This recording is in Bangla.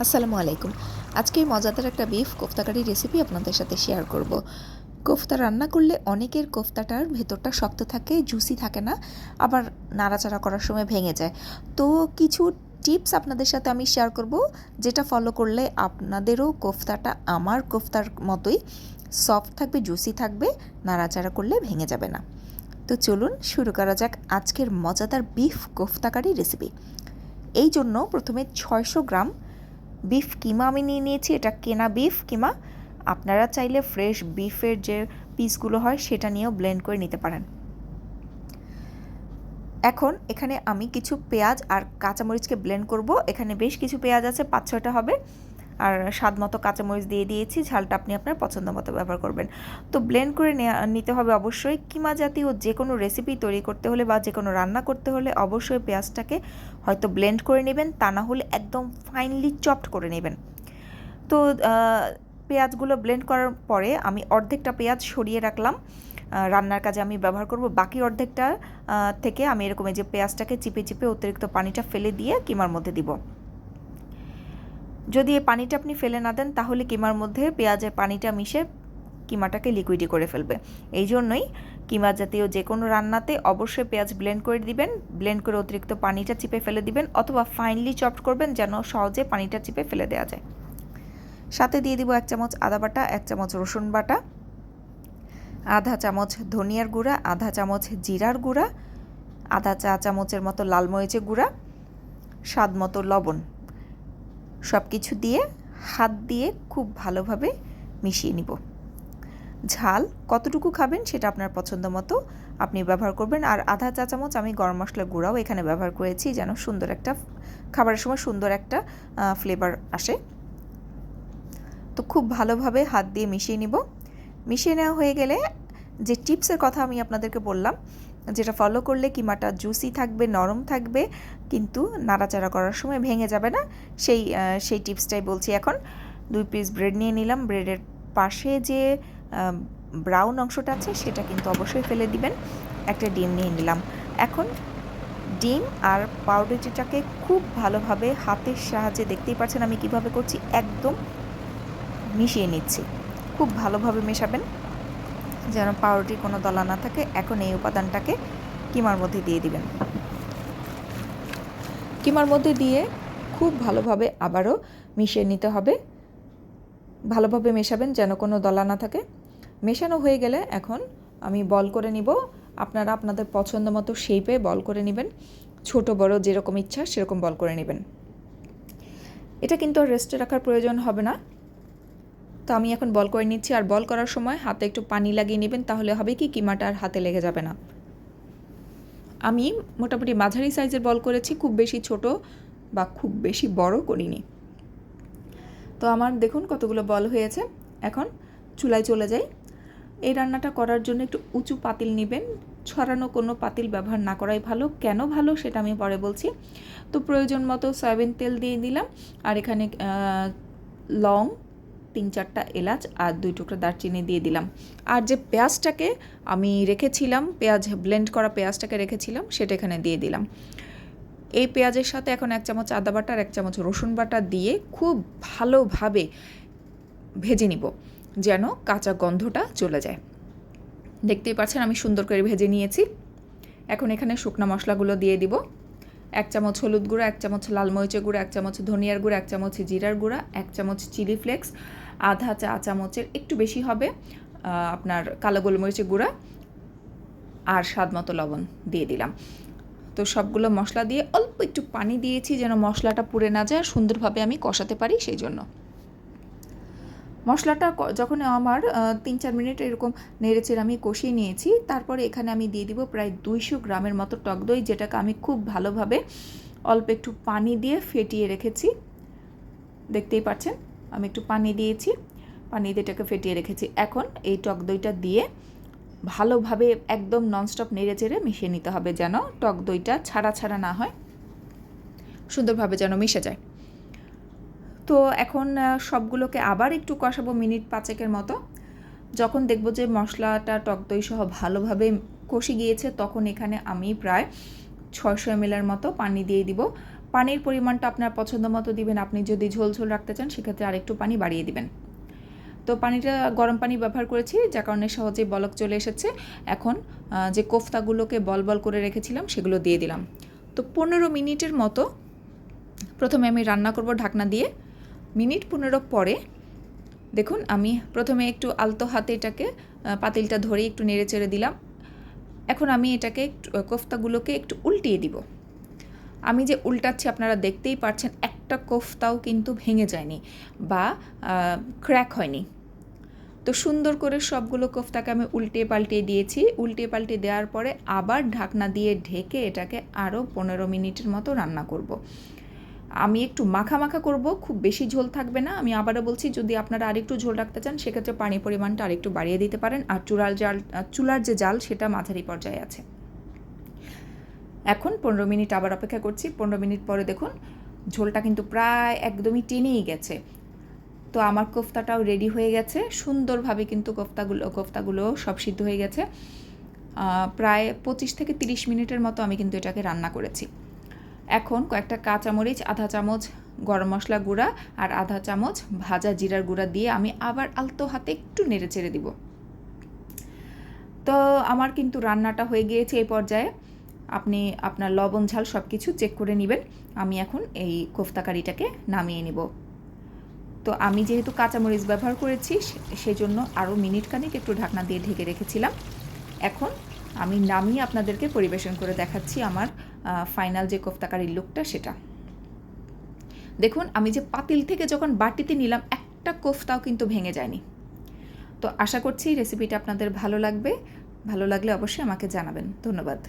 আসসালামু আলাইকুম। আজকে মজাদার একটা বিফ কোফতা কারি রেসিপি আপনাদের সাথে শেয়ার করব। কোফতা রান্না করলে অনেকের কোফতাটার ভেতরটা শক্ত থাকে, জুসি থাকে না, আবার নাড়াচাড়া করার সময় ভেঙে যায়। তো কিছু টিপস আপনাদের সাথে আমি শেয়ার করব, যেটা ফলো করলে আপনাদেরও কোফতাটা আমার কোফতার মতোই সফট থাকবে, জুসি থাকবে, নাড়াচাড়া করলে ভেঙে যাবে না। তো চলুন শুরু করা যাক আজকের মজাদার বিফ কোফতা কারি রেসিপি। এই জন্য প্রথমে 600 গ্রাম বিফ কিমা আমি নিয়ে নিয়েছি। এটা কেনা বিফ কিমা। আপনারা চাইলে ফ্রেশ বিফের যে পিসগুলো হয় সেটা নিয়েও ব্লেন্ড করে নিতে পারেন। এখন এখানে আমি কিছু পেঁয়াজ আর কাঁচামরিচকে ব্লেন্ড করব। এখানে বেশ কিছু পেঁয়াজ আছে, 5-6টা হবে, আর স্বাদ মতো কাঁচামরিচ দিয়ে দিয়েছি। ঝালটা আপনি আপনার পছন্দ মতো ব্যবহার করবেন। তো ব্লেন্ড করে নিতে হবে অবশ্যই। কিমা জাতীয় যে কোনো রেসিপি তৈরি করতে হলে বা যে কোনো রান্না করতে হলে অবশ্যই পেঁয়াজটাকে হয়তো ব্লেন্ড করে নেবেন, তা না হলে একদম ফাইনলি চপড করে নেবেন। তো পেঁয়াজগুলো ব্লেন্ড করার পরে আমি অর্ধেকটা পেঁয়াজ সরিয়ে রাখলাম, রান্নার কাজে আমি ব্যবহার করব। বাকি অর্ধেকটা থেকে আমি এরকম এই যে পেঁয়াজটাকে চিপে চিপে অতিরিক্ত পানিটা ফেলে দিয়ে কিমার মধ্যে দিব। যদি এই পানিটা আপনি ফেলে না দেন তাহলে কিমার মধ্যে পেঁয়াজের পানিটা মিশে কিমাটাকে লিকুইডি করে ফেলবে। এই জন্যই কিমা জাতীয় যে কোনো রান্নাতে অবশ্যই পেঁয়াজ ব্লেন্ড করে দিবেন। ব্লেন্ড করে অতিরিক্ত পানিটা চিপে ফেলে দিবেন, অথবা ফাইনলি চপড করবেন যেন সহজে পানিটা চিপে ফেলে দেওয়া যায়। সাথে দিয়ে দিব 1 চামচ আদা বাটা, 1 চামচ রসুন বাটা, আধা চামচ ধনিয়ার গুঁড়া, আধা চামচ জিরার গুঁড়া, আধা চা চামচের মতো লাল মরিচের গুঁড়া, স্বাদ মতো লবণ। সব কিছু দিয়ে হাত দিয়ে খুব ভালোভাবে মিশিয়ে নিব। ঝাল কতটুকু খাবেন সেটা আপনার পছন্দ মতো আপনি ব্যবহার করবেন। আর আধা চা চামচ আমি গরম মশলার গুঁড়াও এখানে ব্যবহার করেছি, যেন সুন্দর একটা খাবারের সময় সুন্দর একটা ফ্লেভার আসে। তো খুব ভালোভাবে হাত দিয়ে মিশিয়ে নিব। মিশিয়ে নেওয়া হয়ে গেলে যে টিপসের কথা আমি আপনাদেরকে বললাম, যেটা ফলো করলে কিমাটা জুসি থাকবে, নরম থাকবে, কিন্তু নাড়াচাড়া করার সময় ভেঙে যাবে না, সেই টিপসটাই বলছি এখন। 2 পিস ব্রেড নিয়ে নিলাম। ব্রেডের পাশে যে ব্রাউন অংশটা আছে সেটা কিন্তু অবশ্যই ফেলে দিবেন। একটা ডিম নিয়ে নিলাম। এখন ডিম আর পাউরুটিটাকে খুব ভালোভাবে হাতের সাহায্যে, দেখতেই পাচ্ছেন আমি কিভাবে করছি, একদম মিশিয়ে নিচ্ছি। খুব ভালোভাবে মেশাবেন যেন পাউরুটির কোনো দলা না থাকে। এখন এই উপাদানটাকে কিমার মধ্যে দিয়ে দিবেন। কিমার মধ্যে দিয়ে খুব ভালোভাবে আবারও মিশিয়ে নিতে হবে। ভালোভাবে মেশাবেন যেন কোনো দলা না থাকে। মেশানো হয়ে গেলে এখন আমি বল করে নিব। আপনারা আপনাদের পছন্দ মতো শেপে বল করে নেবেন। ছোট বড় যেরকম ইচ্ছা সেরকম বল করে নেবেন। এটা কিন্তু আর রেস্টে রাখার প্রয়োজন হবে না। তো আমি এখন বল করে নিচ্ছি। আর বল করার সময় হাতে একটু পানি লাগিয়ে নেবেন, তাহলে হবে কি কিমাটা আর হাতে লেগে যাবে না। আমি মোটামুটি মাঝারি সাইজের বল করেছি, খুব বেশি ছোট বা খুব বেশি বড় করিনি। তো আমার দেখুন কতগুলো বল হয়েছে। এখন চুলায় চলে যাই। এই রান্নাটা করার জন্য একটু উঁচু পাতিল নেবেন। ছড়ানো কোনো পাতিল ব্যবহার না করাই ভালো। কেন ভালো সেটা আমি পরে বলছি। তো প্রয়োজন মতো সয়াবিন তেল দিয়ে দিলাম। আর এখানে লং, 3-4টা এলাচ আর 2 টুকরো দারচিনি দিয়ে দিলাম। আর যে পেঁয়াজটাকে আমি রেখেছিলাম, পেঁয়াজ ব্লেন্ড করা পেঁয়াজটাকে রেখেছিলাম, সেটা এখানে দিয়ে দিলাম। এই পেঁয়াজের সাথে এখন 1 চামচ আদা বাটা আর 1 চামচ রসুন বাটা দিয়ে খুব ভালোভাবে ভেজে নিব, যেন কাঁচা গন্ধটা চলে যায়। দেখতেই পাচ্ছেন আমি সুন্দর করে ভেজে নিয়েছি। এখন এখানে শুকনো মশলাগুলো দিয়ে দিব। 1 চামচ হলুদ গুঁড়া, 1 চামচ লাল মরিচের গুঁড়া, 1 চামচ ধনিয়ার গুঁড়া, 1 চামচ জিরার গুঁড়া, 1 চামচ চিলি ফ্লেক্স, আধা চা চামচের একটু বেশি হবে আপনার কালো গোলমরিচের গুঁড়া, আর স্বাদ মতো লবণ দিয়ে দিলাম। তো সবগুলো মশলা দিয়ে অল্প একটু পানি দিয়েছি যেন মশলাটা পুড়ে না যায়, সুন্দরভাবে আমি কষাতে পারি সেই জন্য। মশলাটা যখন আমার 3-4 মিনিট এরকম নেড়েচেড়ে আমি কষিয়ে নিয়েছি, তারপরে এখানে আমি দিয়ে দিব প্রায় 200 গ্রামের মতো টক দই, যেটাকে আমি খুব ভালোভাবে অল্প একটু পানি দিয়ে ফেটিয়ে রেখেছি। দেখতেই পাচ্ছেন আমি একটু পানি দিয়েছি, পানি দিয়ে এটাকে ফেটিয়ে রেখেছি। এখন এই টক দইটা দিয়ে ভালোভাবে একদম ননস্টপ নেড়েচেড়ে মিশিয়ে নিতে হবে, যেন টক দইটা ছাড়া ছাড়া না হয়, সুন্দরভাবে যেন মিশে যায়। তো এখন সবগুলোকে আবার একটু কষাবো মিনিট 5-এর মতো। যখন দেখব যে মশলাটা টক দই সহ ভালোভাবে কষে গিয়েছে, তখন এখানে আমি প্রায় 600 ml মতো পানি দিয়ে দিব। পানির পরিমাণটা আপনার পছন্দ মতো দিবেন। আপনি যদি ঝোল ঝোল রাখতে চান সেক্ষেত্রে আরেকটু পানি বাড়িয়ে দিবেন। তো পানিটা গরম পানি ব্যবহার করেছি, যার কারণে সহজেই বলক চলে এসেছে। এখন যে কোফতাগুলোকে বল বল করে রেখেছিলাম সেগুলো দিয়ে দিলাম। তো 15 মিনিটের মতো প্রথমে আমি রান্না করব ঢাকনা দিয়ে। মিনিট 15 পরে দেখুন আমি প্রথমে একটু আলতো হাতে এটাকে পাতিলটা ধরে একটু নেড়ে চেড়ে দিলাম। এখন আমি এটাকে কোফতাগুলোকে একটু উল্টিয়ে দিব। আমি যে উল্টাচ্ছি আপনারা দেখতেই পাচ্ছেন, একটা কোফতাও কিন্তু ভেঙে যায়নি বা ক্র্যাক হয়নি। তো সুন্দর করে সবগুলো কোফতাকে আমি উল্টে পাল্টে দিয়েছি। উল্টে পাল্টে দেওয়ার পরে আবার ঢাকনা দিয়ে ঢেকে এটাকে আরও 15 মিনিটের মতো রান্না করব। আমি একটু মাখা মাখা করব, খুব বেশি ঝোল থাকবে না। আমি আবারও বলছি, যদি আপনারা আরেকটু ঝোল রাখতে চান সেক্ষেত্রে পানির পরিমাণটা আরেকটু বাড়িয়ে দিতে পারেন। আর চুলার যে জাল সেটা মাঝারি পর্যায়ে আছে। এখন 15 মিনিট আবার অপেক্ষা করছি। 15 মিনিট পরে দেখুন ঝোলটা কিন্তু প্রায় একদমই টেনেই গেছে। তো আমার কোফতাটাও রেডি হয়ে গেছে সুন্দরভাবে, কিন্তু কোফতাগুলো সব সিদ্ধ হয়ে গেছে। প্রায় 25 থেকে 30 মিনিটের মতো আমি কিন্তু এটাকে রান্না করেছি। এখন কয়েকটা কাঁচামরিচ, আধা চামচ গরম মশলা গুঁড়া আর আধা চামচ ভাজা জিরার গুঁড়া দিয়ে আমি আবার আলতো হাতে একটু নেড়ে চেড়ে দিব। তো আমার কিন্তু রান্নাটা হয়ে গিয়েছে। এই পর্যায়ে আপনি আপনার লবণ ঝাল সব কিছু চেক করে নেবেন। আমি এখন এই কোফতা কারিটাকে নামিয়ে নেব। তো আমি যেহেতু কাঁচামরিচ ব্যবহার করেছি সেজন্য আরও মিনিট খানিক একটু ঢাকনা দিয়ে ঢেকে রেখেছিলাম। এখন আমি নামিয়ে আপনাদেরকে পরিবেশন করে দেখাচ্ছি আমার ফাইনাল যে কোফতা কারির লুকটা সেটা। দেখুন আমি যে পাতিল থেকে যখন বাটিতে নিলাম একটা কোফতাও কিন্তু ভেঙে যায়নি। তো আশা করছি রেসিপিটা আপনাদের ভালো লাগবে। ভালো লাগলে অবশ্যই আমাকে জানাবেন। ধন্যবাদ।